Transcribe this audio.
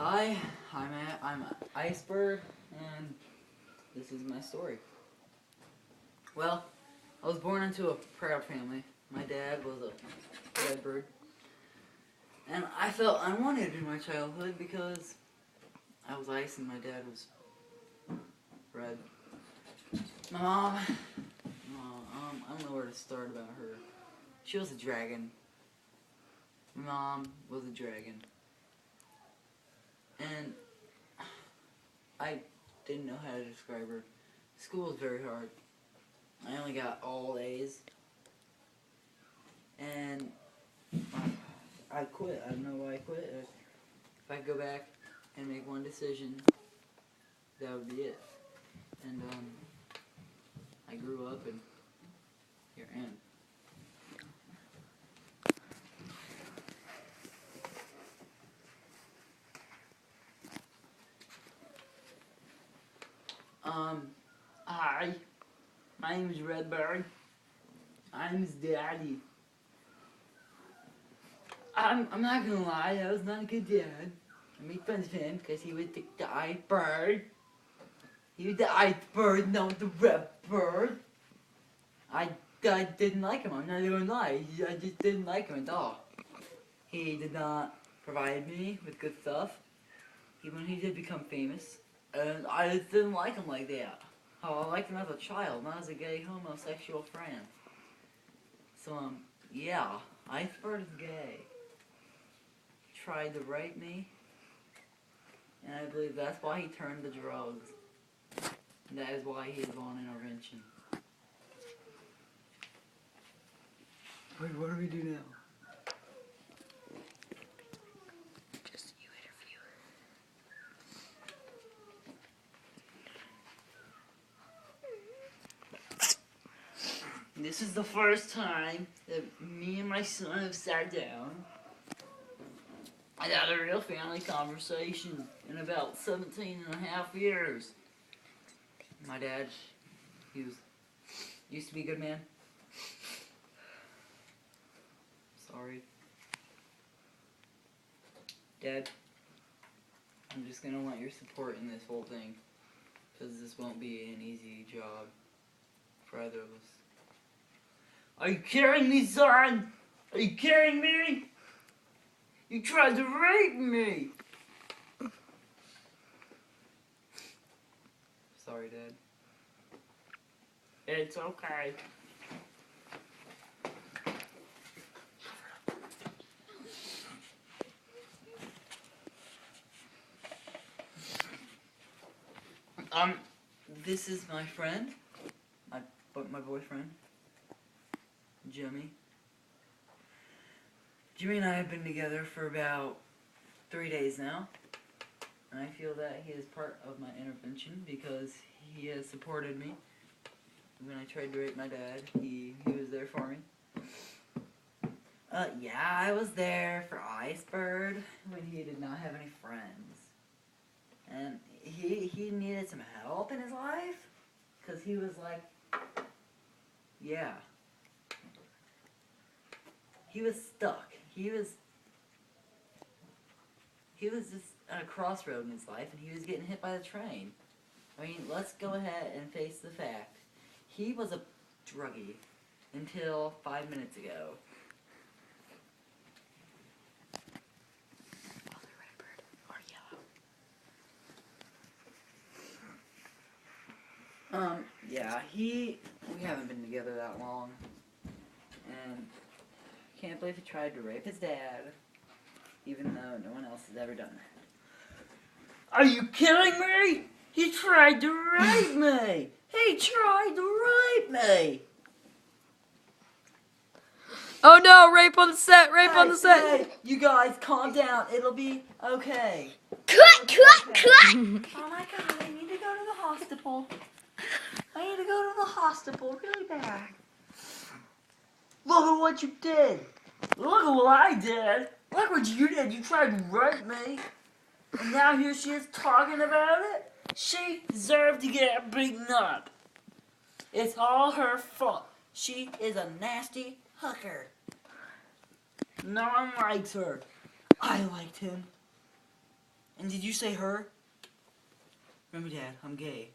Hi, I'm Iceberg, and this is my story. Well, I was born into a proud family. My dad was a redbird, and I felt unwanted in my childhood because I was ice and my dad was red. My mom, I don't know where to start about her. She was a dragon. My mom was a dragon. And I didn't know how to describe her. School was very hard. I only got all A's. And I quit. I don't know why I quit. If I could go back and make one decision, that would be it. And I grew up and here I am. Hi. My name is Redbird. I'm his daddy. I'm not gonna lie, I was not a good dad. I made fun of him because he was the iceberg. He was the iceberg, not the redbird. I didn't like him, I'm not even gonna lie. I just didn't like him at all. He did not provide me with good stuff, even when he did become famous. And I just didn't like him like that. Oh, I liked him as a child, not as a gay homosexual friend. So, yeah, Iceberg is gay. He tried to rape me, and I believe that's why he turned to drugs. And that is why he is on intervention. Wait, what do we do now? Just you interview. This is the first time that me and my son have sat down and had a real family conversation in about 17 and a half years. My dad, he used to be a good man. Sorry. Dad, I'm just gonna want your support in this whole thing, because this won't be an easy job for either of us. Are you kidding me, son? Are you kidding me? You tried to rape me! Sorry, Dad. It's okay. This is my friend, my boyfriend, Jimmy. Jimmy and I have been together for about 3 days now, and I feel that he is part of my intervention because he has supported me. When I tried to rape my dad, he was there for me. Yeah, I was there for Iceberg when he did not have any friends. And he needed some help in his life, because he was like, yeah. He was stuck. He was just at a crossroad in his life, and he was getting hit by the train. I mean, let's go ahead and face the fact. He was a druggie until 5 minutes ago. Other redbird or yellow. Yeah, we haven't been together that long, and can't believe he tried to rape his dad, even though no one else has ever done that. Are you kidding me? He tried to rape me! He tried to rape me! Oh no, rape on the set, rape on the set. Hey, you guys, calm down. It'll be okay. Cut. Oh my god, I need to go to the hospital. I need to go to the hospital really bad. Look at what you did. Look at what I did. Look what you did. You tried to rape me. And now here she is talking about it. She deserved to get beaten up. It's all her fault. She is a nasty hooker. No one likes her. I liked him. And And did you say her? Remember, Dad, I'm gay.